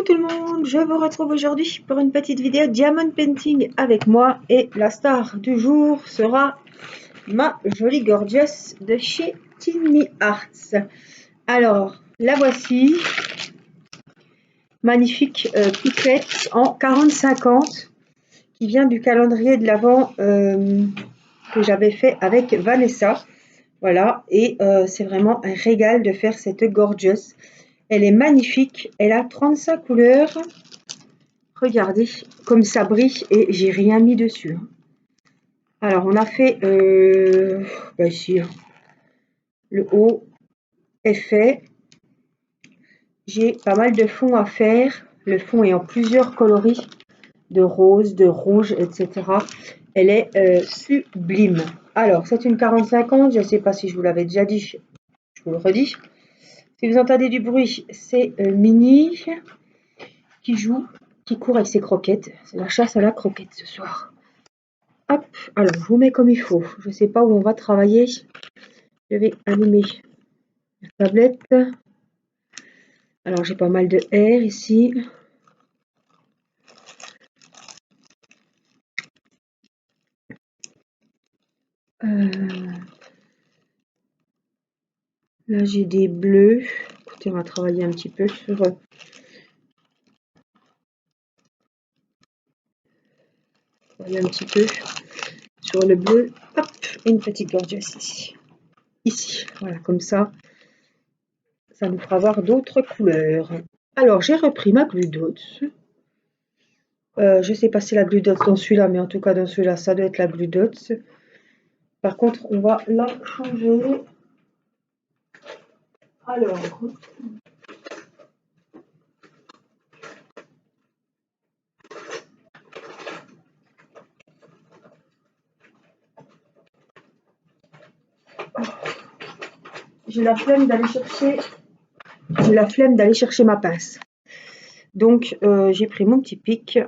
tout le monde, je vous retrouve aujourd'hui pour une petite vidéo diamond painting avec moi et la star du jour sera ma jolie gorgeous de chez Tiny Arts. Alors la voici, magnifique pipette en 40-50 qui vient du calendrier de l'Avent que j'avais fait avec Vanessa. Voilà, et c'est vraiment un régal de faire cette gorgeous. Elle est magnifique, elle a 35 couleurs. Regardez comme ça brille et j'ai rien mis dessus. Alors on a fait ici, le haut est fait. J'ai pas mal de fond à faire. Le fond est en plusieurs coloris, de rose, de rouge, etc. Elle est sublime. Alors c'est une 40-50, je ne sais pas si je vous l'avais déjà dit, je vous le redis. Si vous entendez du bruit, c'est Mini qui joue, qui court avec ses croquettes. C'est la chasse à la croquette ce soir. Hop, alors je vous mets comme il faut. Je ne sais pas où on va travailler. Je vais allumer la tablette. Alors j'ai pas mal de air ici. Là j'ai des bleus. Écoutez, on va travailler un petit peu sur le bleu. Hop, une petite gorgeous ici. Ici, voilà, comme ça. Ça nous fera voir d'autres couleurs. Alors j'ai repris ma glue dots. Je sais pas si la glue dots dans celui-là, mais en tout cas dans celui-là, ça doit être la glue dots. Par contre, on va la changer. Alors, j'ai la flemme d'aller chercher ma pince. Donc, j'ai pris mon petit pic.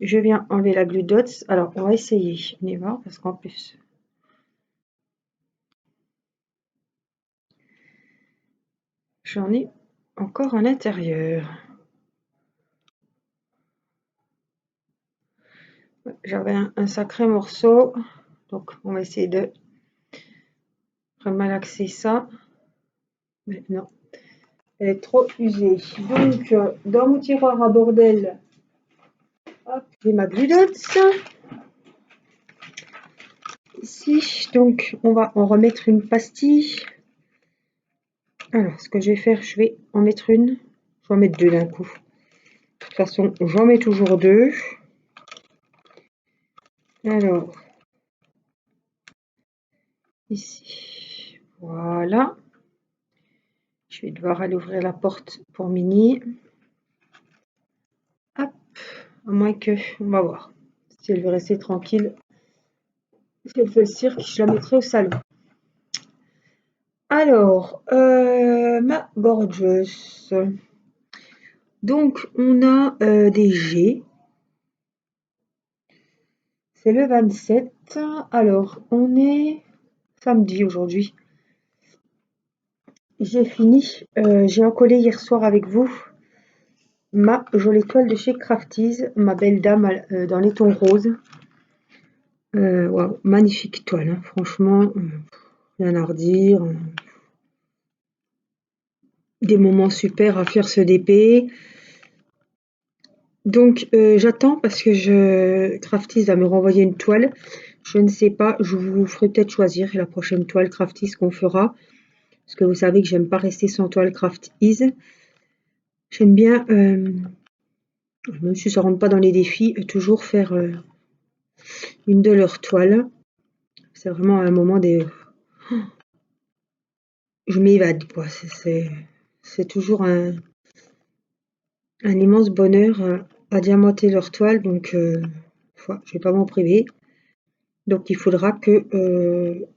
Je viens enlever la glue dots. Alors, on va essayer. On y va, parce qu'en plus, j'en ai encore à l'intérieur. J'avais un sacré morceau. Donc, on va essayer de remalaxer ça. Mais non, elle est trop usée. Donc, dans mon tiroir à bordel, hop, j'ai ma glue dots. Ici, donc, on va en remettre une pastille. Alors, ce que je vais faire, je vais en mettre une. Je vais en mettre deux d'un coup. De toute façon, j'en mets toujours deux. Alors, ici, voilà. Je vais devoir aller ouvrir la porte pour Mini. Hop, à moins que, on va voir. Si elle veut rester tranquille, si elle fait le cirque, je la mettrai au salon. Alors, ma gorgeous. Donc, on a des G. C'est le 27. Alors, on est samedi aujourd'hui. J'ai fini. J'ai encollé hier soir avec vous ma jolie toile de chez Crafties, ma belle dame dans les tons roses. Wow, magnifique toile, hein, franchement, rien à redire. Des moments super à faire ce DP. Donc j'attends parce que Crafties va me renvoyer une toile. Je ne sais pas, je vous ferai peut-être choisir la prochaine toile Crafties qu'on fera. Parce que vous savez que j'aime pas rester sans toile Crafties. J'aime bien, même si ça rentre pas dans les défis, toujours faire une de leurs toiles. C'est vraiment un moment des... Je m'évade, quoi. C'est toujours un immense bonheur à diamanter leur toile, donc je vais pas m'en priver. Donc il faudra que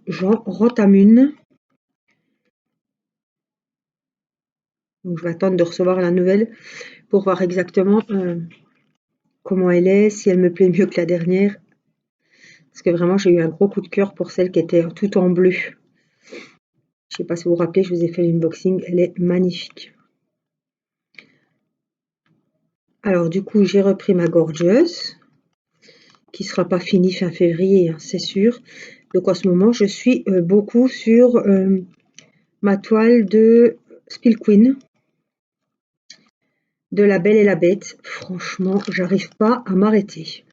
j'en rentame une. Donc je vais attendre de recevoir la nouvelle pour voir exactement comment elle est, si elle me plaît mieux que la dernière. Parce que vraiment j'ai eu un gros coup de cœur pour celle qui était tout en bleu. Je sais pas si vous vous rappelez, je vous ai fait l'unboxing, elle est magnifique. Alors du coup, j'ai repris ma gorgeuse, qui sera pas finie fin février, hein, c'est sûr. Donc en ce moment, je suis beaucoup sur ma toile de Spill Queen, de La Belle et la Bête. Franchement, j'arrive pas à m'arrêter.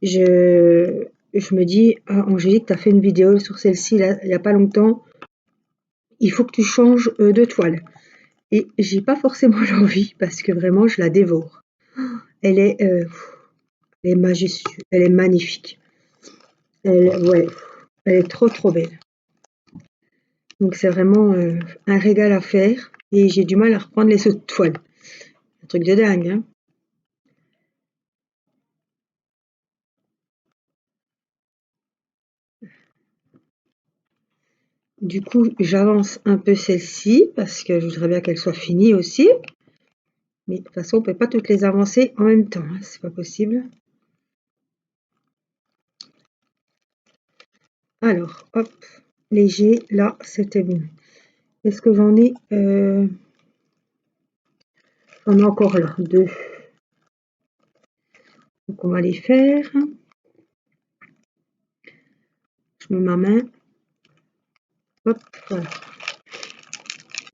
Je me dis, ah, Angélique, tu as fait une vidéo sur celle-ci il n'y a pas longtemps. Il faut que tu changes de toile. Et j'ai pas forcément l'envie parce que vraiment, je la dévore. Elle est, euh, elle est majestueuse, elle est magnifique. Ouais, elle est trop trop belle. Donc c'est vraiment un régal à faire. Et j'ai du mal à reprendre les autres toiles. Un truc de dingue, hein. Du coup, j'avance un peu celle-ci parce que je voudrais bien qu'elle soit finie aussi. Mais de toute façon, on ne peut pas toutes les avancer en même temps, hein, c'est pas possible. Alors, hop, léger, là, c'était bon. Est-ce que j'en ai j'en ai encore là, 2. Donc on va les faire. Je mets ma main. Hop, voilà.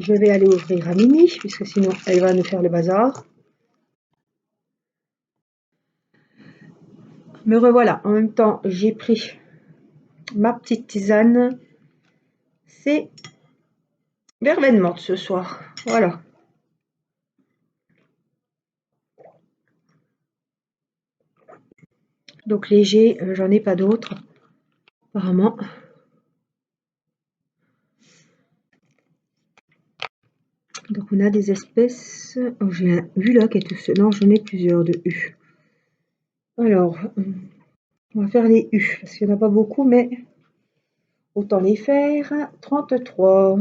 Je vais aller ouvrir à Mini, puisque sinon elle va nous faire le bazar. Me revoilà. En même temps, j'ai pris ma petite tisane. C'est verveine morte ce soir. Voilà. Donc léger, j'en ai pas d'autres, apparemment. Donc on a des espèces. Oh, j'ai un U là qui est tout seul. Non, j'en ai plusieurs de U. Alors, on va faire les U, parce qu'il n'y en a pas beaucoup, mais autant les faire. 33.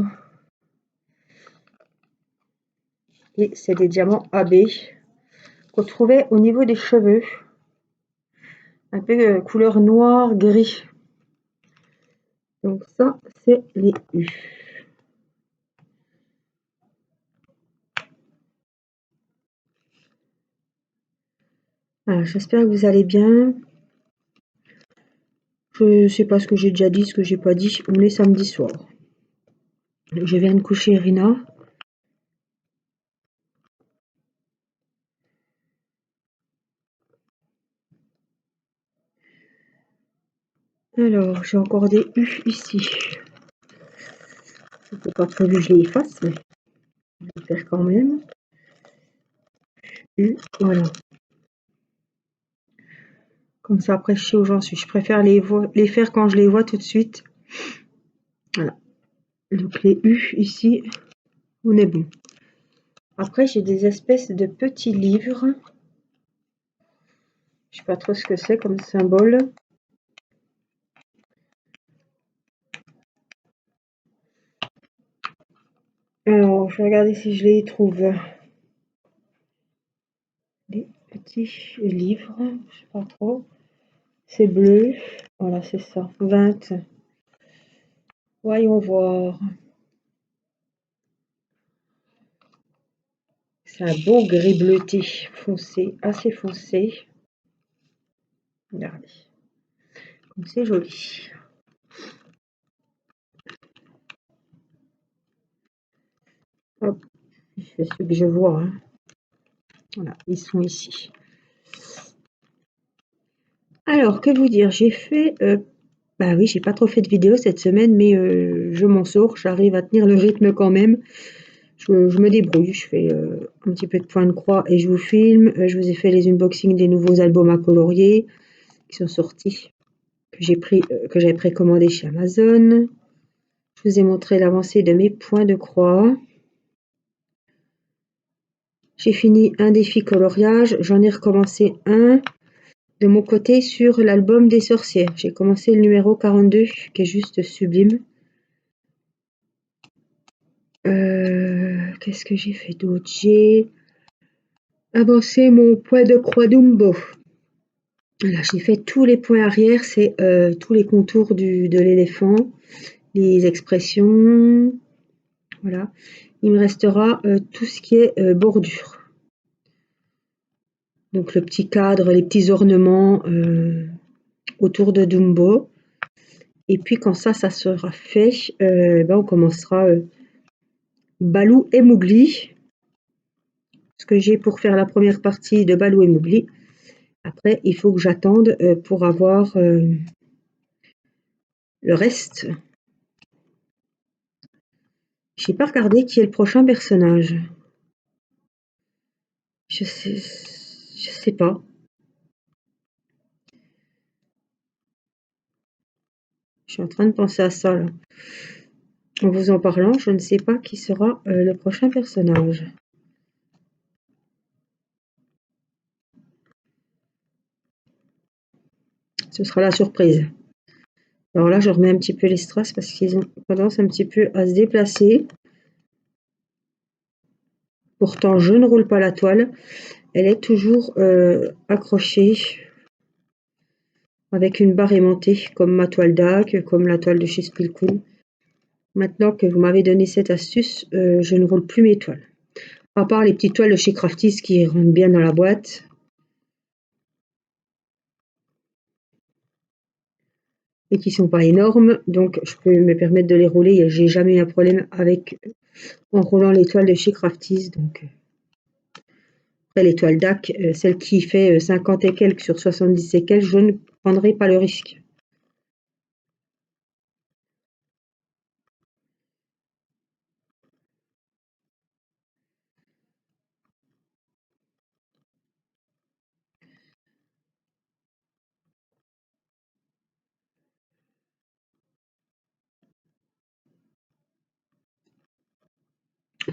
Et c'est des diamants AB qu'on trouvait au niveau des cheveux. Un peu couleur noir, gris. Donc ça, c'est les U. Alors, j'espère que vous allez bien. Je sais pas ce que j'ai déjà dit, ce que j'ai pas dit. On est samedi soir. Je viens de coucher Rina. Alors, j'ai encore des U ici. C'était pas prévu que je les efface, mais je vais le faire quand même. U, voilà. Comme ça, après, je sais où j'en suis. Je préfère les faire quand je les vois tout de suite. Voilà. Donc, les U ici, on est bon. Après, j'ai des espèces de petits livres. Je sais pas trop ce que c'est comme symbole. Alors, je vais regarder si je les trouve. Des petits livres, je sais pas trop. C'est bleu. Voilà, c'est ça. 20. Voyons voir. C'est un beau gris bleuté foncé, assez foncé. Regardez, comme c'est joli. Hop, je fais ce que je vois, hein. Voilà, ils sont ici. Alors, que vous dire, j'ai fait... bah oui, j'ai pas trop fait de vidéos cette semaine, mais je m'en sors, j'arrive à tenir le rythme quand même. Je me débrouille, je fais un petit peu de point de croix et je vous filme. Je vous ai fait les unboxings des nouveaux albums à colorier qui sont sortis, que j'avais précommandé chez Amazon. Je vous ai montré l'avancée de mes points de croix. J'ai fini un défi coloriage, j'en ai recommencé un de mon côté sur l'album des sorcières. J'ai commencé le numéro 42 qui est juste sublime. Qu'est-ce que j'ai fait d'autre? J'ai avancé mon point de croix Dumbo. Voilà, j'ai fait tous les points arrière, c'est tous les contours de l'éléphant, les expressions. Voilà. Il me restera tout ce qui est bordure. Donc le petit cadre, les petits ornements autour de Dumbo. Et puis quand ça sera fait, on commencera Balou et Mowgli. Ce que j'ai pour faire la première partie de Balou et Mowgli. Après, il faut que j'attende pour avoir le reste. J'ai pas regardé qui est le prochain personnage. Je sais pas. Je suis en train de penser à ça là. En vous en parlant, je ne sais pas qui sera le prochain personnage. Ce sera la surprise. Alors là, je remets un petit peu les strass parce qu'ils ont tendance un petit peu à se déplacer. Pourtant, je ne roule pas la toile. Elle est toujours accrochée avec une barre aimantée, comme ma toile d'Ac, comme la toile de chez Spilcool. Maintenant que vous m'avez donné cette astuce, je ne roule plus mes toiles. À part les petites toiles de chez Crafties qui rentrent bien dans la boîte. Et qui sont pas énormes, donc je peux me permettre de les rouler. J'ai jamais eu un problème avec en roulant les toiles de chez Crafties. Donc après les toiles DAC, celle qui fait 50 et quelques sur 70 et quelques, je ne prendrai pas le risque.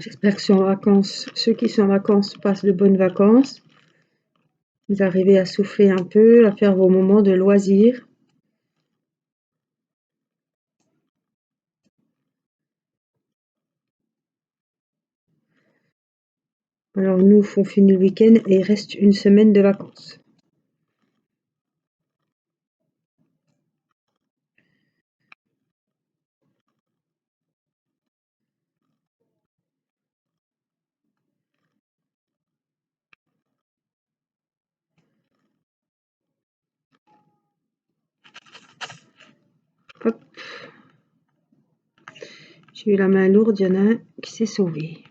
J'espère que ceux qui sont en vacances passent de bonnes vacances. Vous arrivez à souffler un peu, à faire vos moments de loisirs. Alors nous, on finit le week-end et il reste une semaine de vacances. Hop. J'ai eu la main lourde, il y en a un qui s'est sauvé.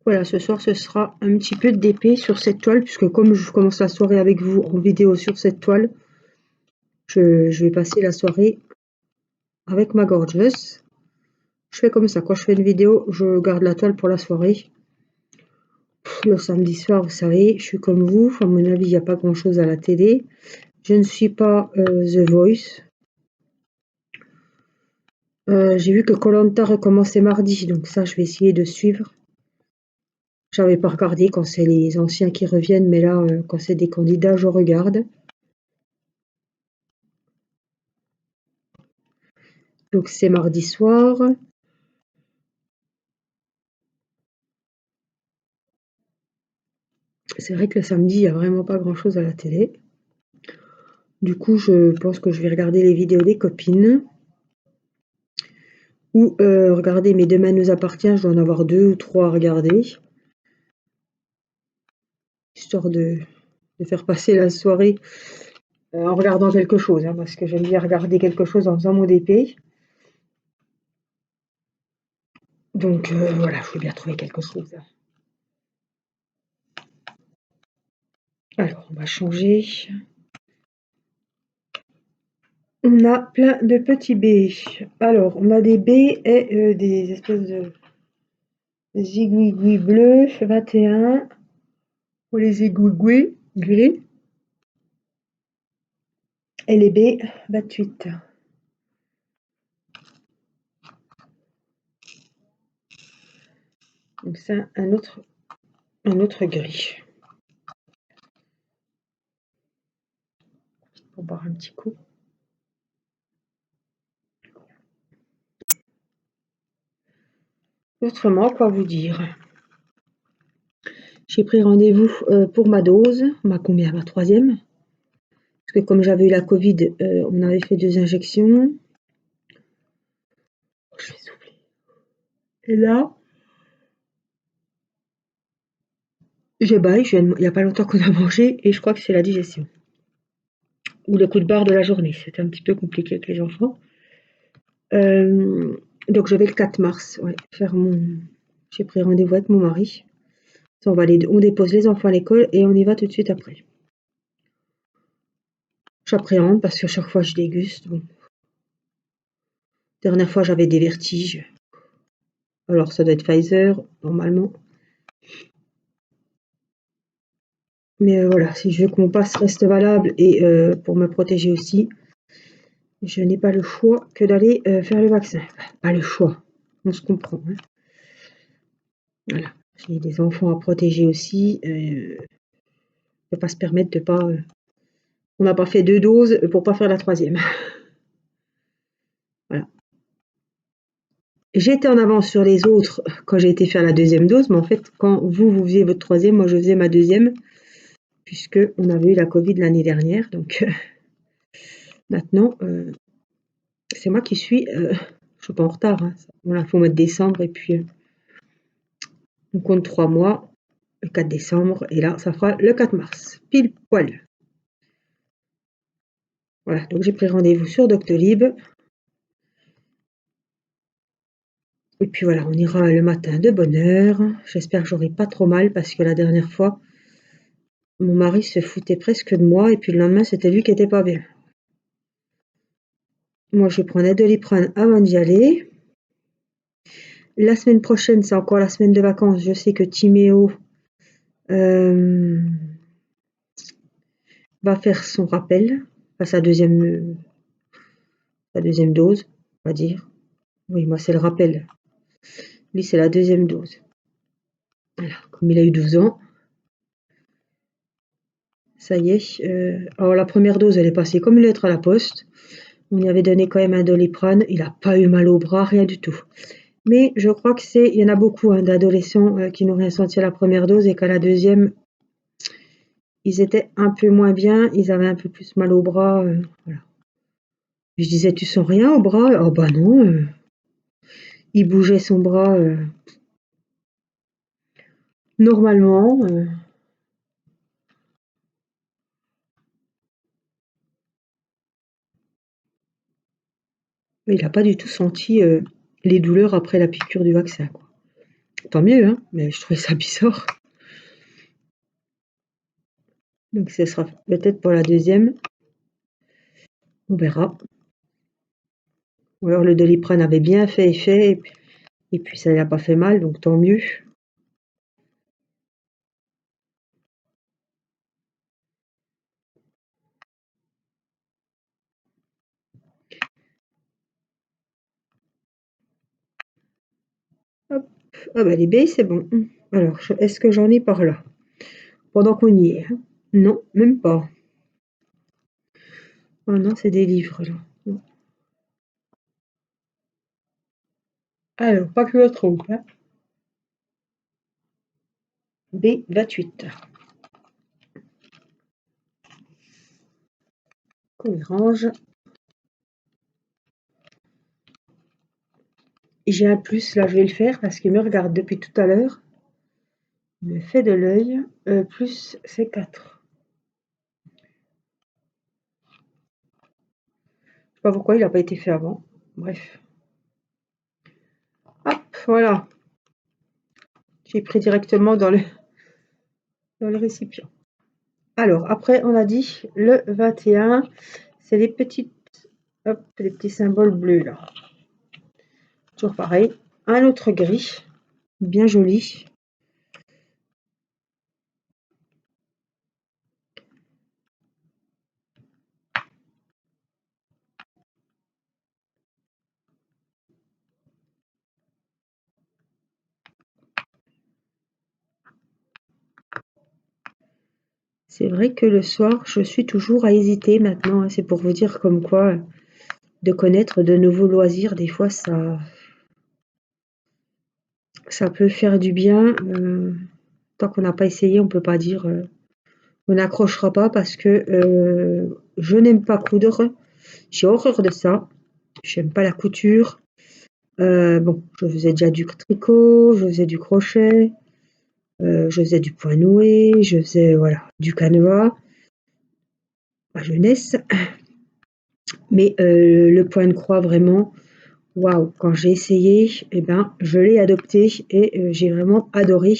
Voilà, ce soir, ce sera un petit peu d'épée sur cette toile, puisque comme je commence la soirée avec vous en vidéo sur cette toile, je vais passer la soirée avec ma gorgeous. Je fais comme ça, quand je fais une vidéo, je garde la toile pour la soirée. Le samedi soir, vous savez, je suis comme vous, à mon avis, il n'y a pas grand-chose à la télé. Je ne suis pas The Voice. J'ai vu que koh recommençait mardi, donc ça, je vais essayer de suivre. J'avais pas regardé quand c'est les anciens qui reviennent, mais là, quand c'est des candidats, je regarde. Donc c'est mardi soir. C'est vrai que le samedi, il n'y a vraiment pas grand-chose à la télé. Du coup, je pense que je vais regarder les vidéos des copines. Ou regarder Mais Demain nous appartient, je dois en avoir 2 ou 3 à regarder. Histoire de faire passer la soirée en regardant quelque chose, hein, parce que j'aime bien regarder quelque chose en faisant mon DP. Donc voilà, je vais bien trouver quelque chose. Alors, on va changer. On a plein de petits baies. Alors, on a des baies et des espèces de zigouigouis bleus, 21. Ou les zigouigouis gris. Et les baies, 28. Donc c'est un autre gris. Pour boire un petit coup. Autrement, quoi vous dire? J'ai pris rendez-vous pour ma dose, ma troisième. Parce que comme j'avais eu la Covid, on avait fait 2 injections. Je vais souffler. Et là, j'ai bail, il n'y a pas longtemps qu'on a mangé et je crois que c'est la digestion. Ou le coup de barre de la journée. C'était un petit peu compliqué avec les enfants. Donc je vais le 4 mars, ouais, faire j'ai pris rendez-vous avec mon mari. On dépose les enfants à l'école et on y va tout de suite après. J'appréhende parce que chaque fois je déguste. Bon. Dernière fois j'avais des vertiges. Alors ça doit être Pfizer, normalement. Mais voilà, si je veux que mon pass reste valable et pour me protéger aussi, je n'ai pas le choix que d'aller faire le vaccin. Pas le choix, on se comprend. Hein. Voilà, j'ai des enfants à protéger aussi. On ne peut pas se permettre de pas... on n'a pas fait 2 doses pour pas faire la 3e. Voilà. J'étais en avance sur les autres quand j'ai été faire la 2e dose, mais en fait, quand vous faisiez votre 3e, moi je faisais ma 2e, puisque on avait eu la Covid l'année dernière. Donc maintenant, c'est moi qui suis... je suis pas en retard. Hein. Voilà, faut mettre décembre et puis on compte 3 mois. Le 4 décembre et là, ça fera le 4 mars. Pile poil. Voilà, donc j'ai pris rendez-vous sur Doctolib. Et puis voilà, on ira le matin de bonne heure. J'espère que j'aurai pas trop mal parce que la dernière fois, mon mari se foutait presque de moi et puis le lendemain, c'était lui qui était pas bien. Moi, je prends un Doliprane avant d'y aller. La semaine prochaine, c'est encore la semaine de vacances. Je sais que Timéo va faire son rappel, enfin sa deuxième dose, on va dire. Oui, moi, c'est le rappel. Lui, c'est la 2e dose. Voilà, comme il a eu 12 ans. Ça y est. Alors la première dose, elle est passée comme une lettre à la poste. On lui avait donné quand même un Doliprane. Il n'a pas eu mal au bras, rien du tout. Mais je crois que il y en a beaucoup d'adolescents qui n'ont rien senti à la première dose et qu'à la 2e, ils étaient un peu moins bien. Ils avaient un peu plus mal au bras. Voilà. Je disais, tu sens rien au bras? Oh bah non. Il bougeait son bras normalement. Il n'a pas du tout senti les douleurs après la piqûre du vaccin. Quoi. Tant mieux, hein, mais je trouvais ça bizarre. Donc ce sera peut-être pour la 2e. On verra. Ou alors le Doliprane avait bien fait effet et puis ça n'a pas fait mal, donc tant mieux. Hop. Ah bah les baies, c'est bon. Alors, est-ce que j'en ai par là? Pendant qu'on y est. Hein. Non, même pas. Oh non, c'est des livres là. Alors, pas que je trompe. Hein. B28. Qu'on les range. Et j'ai un plus, là je vais le faire parce qu'il me regarde depuis tout à l'heure. Il me fait de l'œil. Plus c'est 4. Je sais pas pourquoi il n'a pas été fait avant. Bref. Hop, voilà. J'ai pris directement dans le récipient. Alors, après, on a dit le 21, c'est les petites, hop, les petits symboles bleus là. Toujours pareil. Un autre gris, bien joli. C'est vrai que le soir, je suis toujours à hésiter maintenant. Hein. C'est pour vous dire comme quoi, de connaître de nouveaux loisirs, des fois, ça peut faire du bien. tant qu'on n'a pas essayé, on peut pas dire on n'accrochera pas parce que je n'aime pas coudre. J'ai horreur de ça. J'aime pas la couture. Bon, je faisais déjà du tricot, je faisais du crochet, je faisais du point noué, je faisais voilà du canevas, ma jeunesse. Mais le point de croix vraiment, waouh! Quand j'ai essayé, eh ben, je l'ai adopté et j'ai vraiment adoré.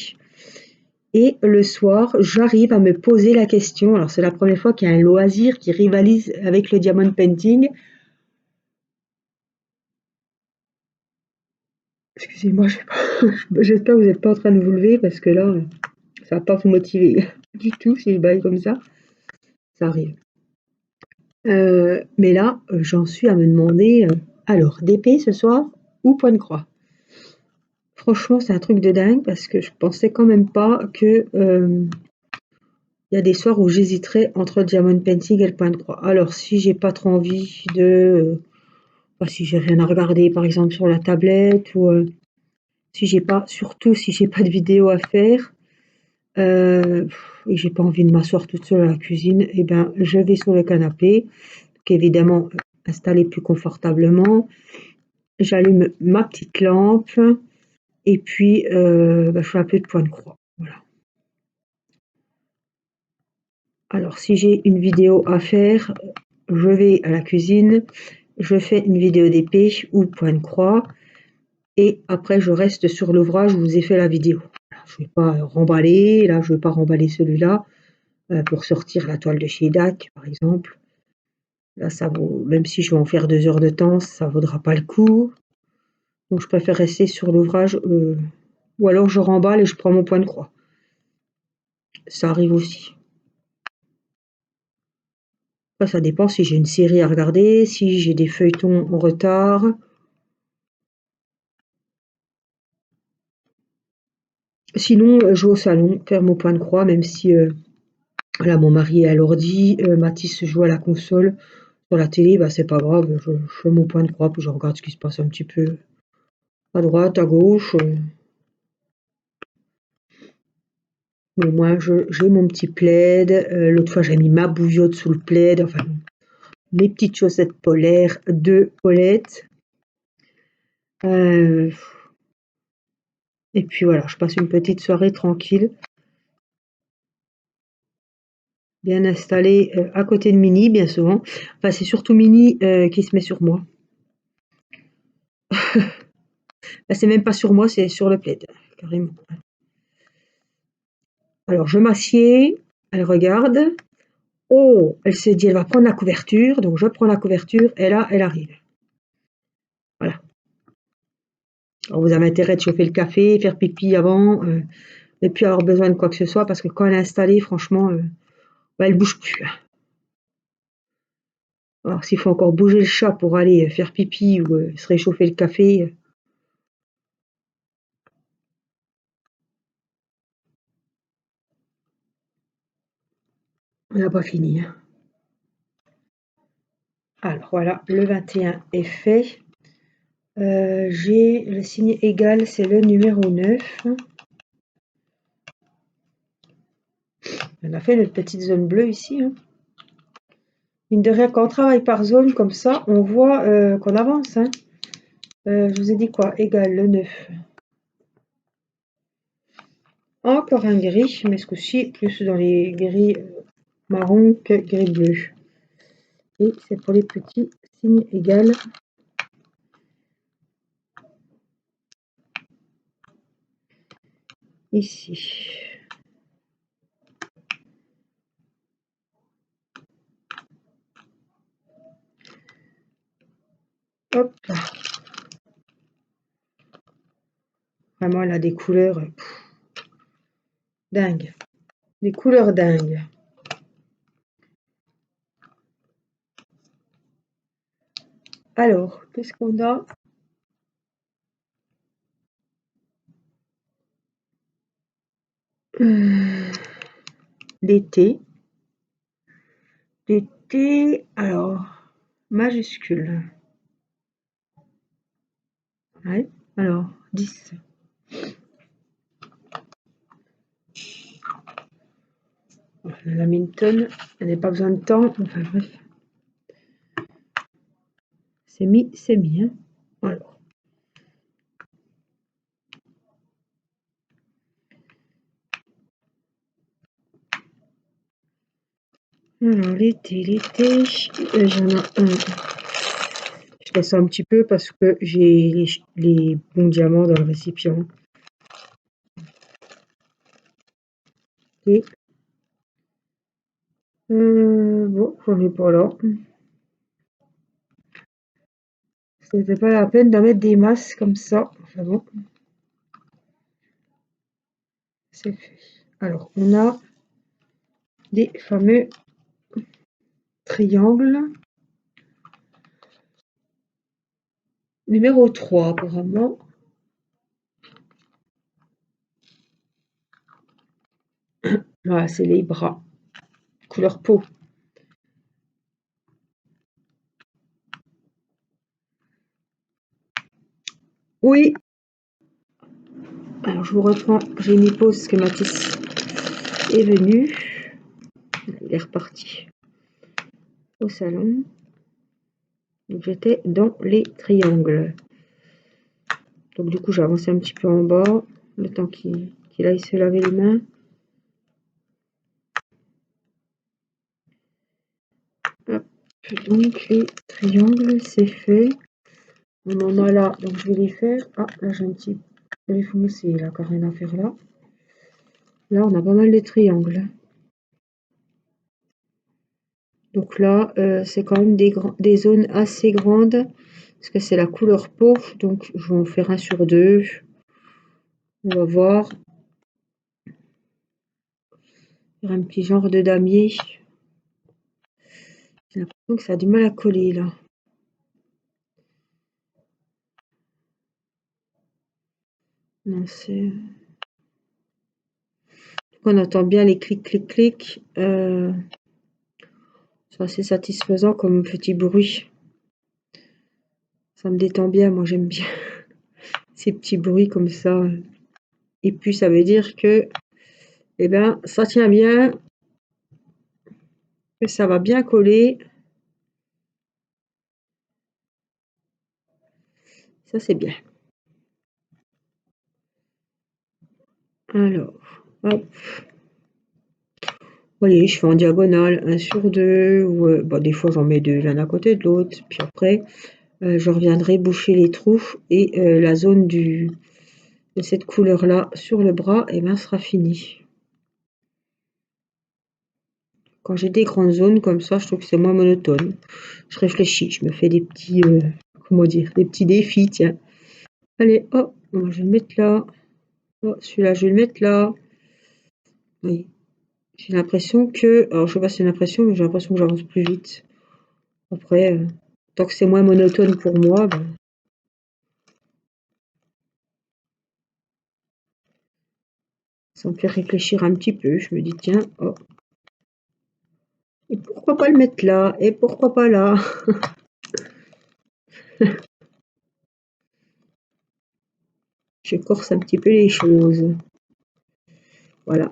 Et le soir, j'arrive à me poser la question. Alors, c'est la première fois qu'il y a un loisir qui rivalise avec le diamond painting. Excusez-moi, j'espère que vous n'êtes pas en train de vous lever parce que là, ça va pas vous motiver du tout si je baille comme ça. Ça arrive. Mais là, j'en suis à me demander, alors, d'épée ce soir ou point de croix? Franchement, c'est un truc de dingue parce que je pensais quand même pas que il y a des soirs où j'hésiterais entre le diamond painting et le point de croix. Alors, si j'ai pas trop envie si j'ai rien à regarder, par exemple sur la tablette, ou si j'ai pas, surtout si j'ai pas de vidéo à faire, et que j'ai pas envie de m'asseoir toute seule à la cuisine, et ben je vais sur le canapé, donc évidemment installé plus confortablement. J'allume ma petite lampe et puis je fais un peu de point de croix. Voilà. Alors si j'ai une vidéo à faire, je vais à la cuisine, je fais une vidéo d'épée ou point de croix et après je reste sur l'ouvrage où je vous ai fait la vidéo. Je vais pas remballer, là je vais pas remballer celui-là pour sortir la toile de chez DAC par exemple. Là ça vaut, même si je vais en faire 2 heures de temps, ça vaudra pas le coup. Donc je préfère rester sur l'ouvrage ou alors je remballe et je prends mon point de croix. Ça arrive aussi. Après, ça dépend si j'ai une série à regarder, si j'ai des feuilletons en retard. Sinon, je vais au salon faire mon point de croix, même si là, mon mari est à l'ordi, Mathis joue à la console. Sur la télé, bah, c'est pas grave, je fais mon point de croix, puis je regarde ce qui se passe un petit peu à droite, à gauche. Mais moi, j'ai mon petit plaid. L'autre fois, j'ai mis ma bouillotte sous le plaid. Enfin, mes petites chaussettes polaires de Paulette. Euh, et puis voilà, je passe une petite soirée tranquille, bien installée à côté de Mini, bien souvent. Enfin, c'est surtout Mini qui se met sur moi. Là, c'est même pas sur moi, c'est sur le plaid, carrément. Alors, je m'assieds, elle regarde. Oh, elle s'est dit, elle va prendre la couverture, donc je prends la couverture, et là, elle arrive. Voilà. Alors, vous avez intérêt de chauffer le café, faire pipi avant, et puis avoir besoin de quoi que ce soit, parce que quand elle est installée, franchement, bah, elle bouge plus. Alors, s'il faut encore bouger le chat pour aller faire pipi ou se réchauffer le café, on n'a pas fini, hein. Alors voilà, le 21 est fait. J'ai le signe égal, c'est le numéro 9. On a fait notre petite zone bleue ici, hein. Mine de rien, quand on travaille par zone comme ça, on voit qu'on avance, hein. Je vous ai dit quoi? Égal le 9. Encore un gris, mais ce coup-ci, plus dans les gris marron que gris bleu. Et c'est pour les petits signes égal. Ici. Hop. Vraiment, elle a des couleurs dingues. Des couleurs dingues. Alors, qu'est-ce qu'on a? L'été. L'été, alors, majuscule. Ouais, alors, 10. La Minton, elle n'a pas besoin de temps. Enfin bref. C'est mis. Hein. Alors. Alors, l'été, j'en ai un. Je laisse un petit peu parce que j'ai les bons diamants dans le récipient. Et bon, j'en ai pas là. C'était pas la peine d'en mettre des masses comme ça. Enfin bon, c'est fait. Alors, on a des fameux triangles. Numéro 3, apparemment. Voilà, c'est les bras. Couleur peau. Oui. Alors, je vous reprends. J'ai mis pause que Mathis est venu. Il est reparti au salon. Donc, j'étais dans les triangles. Donc, du coup, j'ai avancé un petit peu en bas. Le temps qu'il aille se laver les mains. Hop. Donc, les triangles, c'est fait. On en a là. Donc, je vais les faire. Ah, là, j'ai un petit peu foncé. Là, quand rien à faire là. Là, on a pas mal de triangles. Donc là, c'est quand même des zones assez grandes. Parce que c'est la couleur peau. Donc, je vais en faire un sur deux. On va voir. Faire un petit genre de damier. J'ai l'impression que ça a du mal à coller là. Non, c'est... On entend bien les clics, clics, clics. C'est assez satisfaisant comme petit bruit. Ça me détend bien, moi j'aime bien ces petits bruits comme ça. Et puis ça veut dire que eh ben, ça tient bien, que ça va bien coller. Ça c'est bien. Alors, hop. Vous voyez, je fais en diagonale, un sur deux, ou bon, des fois j'en mets deux l'un à côté de l'autre, puis après je reviendrai boucher les trous et la zone de cette couleur là sur le bras, et ben sera finie. Quand j'ai des grandes zones comme ça, je trouve que c'est moins monotone. Je réfléchis, je me fais des petits, comment dire, des petits défis, tiens. Allez, oh, je vais le mettre là. Oh, celui-là, je vais le mettre là. Oui. J'ai l'impression que, alors je sais pas si c'est une impression, mais j'ai l'impression que j'avance plus vite. Après, tant que c'est moins monotone pour moi, ben, ça me fait réfléchir un petit peu. Je me dis, tiens, oh, et pourquoi pas le mettre là? Et pourquoi pas là? Je corse un petit peu les choses. Voilà.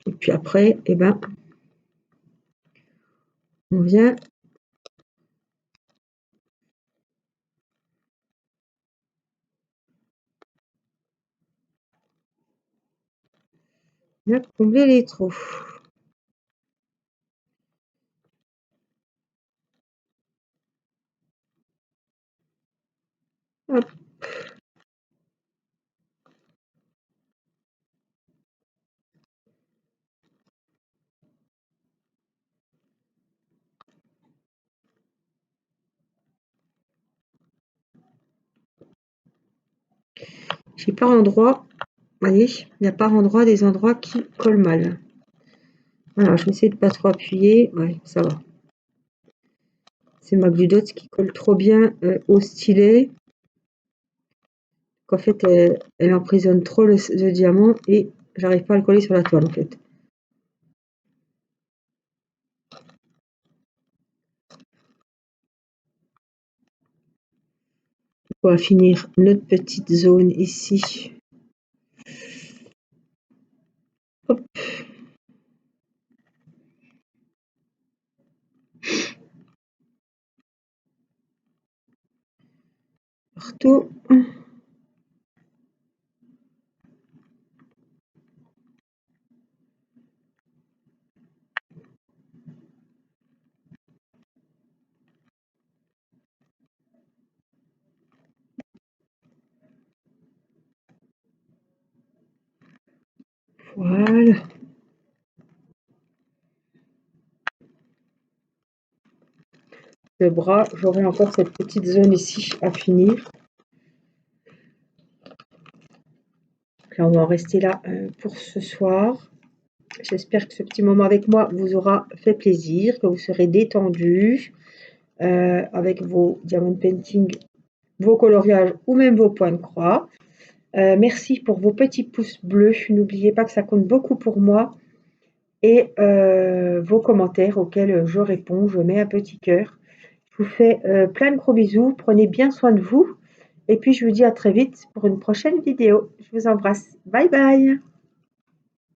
Et puis après, eh ben, on vient combler les trous. Hop. J'ai par endroit, vous voyez, il y a par endroit des endroits qui collent mal. Voilà, je vais essayer de pas trop appuyer. Ouais, ça va. C'est ma glue dot qui colle trop bien au stylet. Qu'en fait, elle emprisonne trop le diamant et j'arrive pas à le coller sur la toile en fait. On va finir notre petite zone ici. Hop. partout. Voilà. Le bras, j'aurai encore cette petite zone ici à finir. Là, on va en rester là pour ce soir. J'espère que ce petit moment avec moi vous aura fait plaisir, que vous serez détendu avec vos diamond painting, vos coloriages ou même vos points de croix. Merci pour vos petits pouces bleus. N'oubliez pas que ça compte beaucoup pour moi. Et vos commentaires auxquels je réponds. Je mets un petit cœur. Je vous fais plein de gros bisous. Prenez bien soin de vous. Et puis, je vous dis à très vite pour une prochaine vidéo. Je vous embrasse. Bye bye.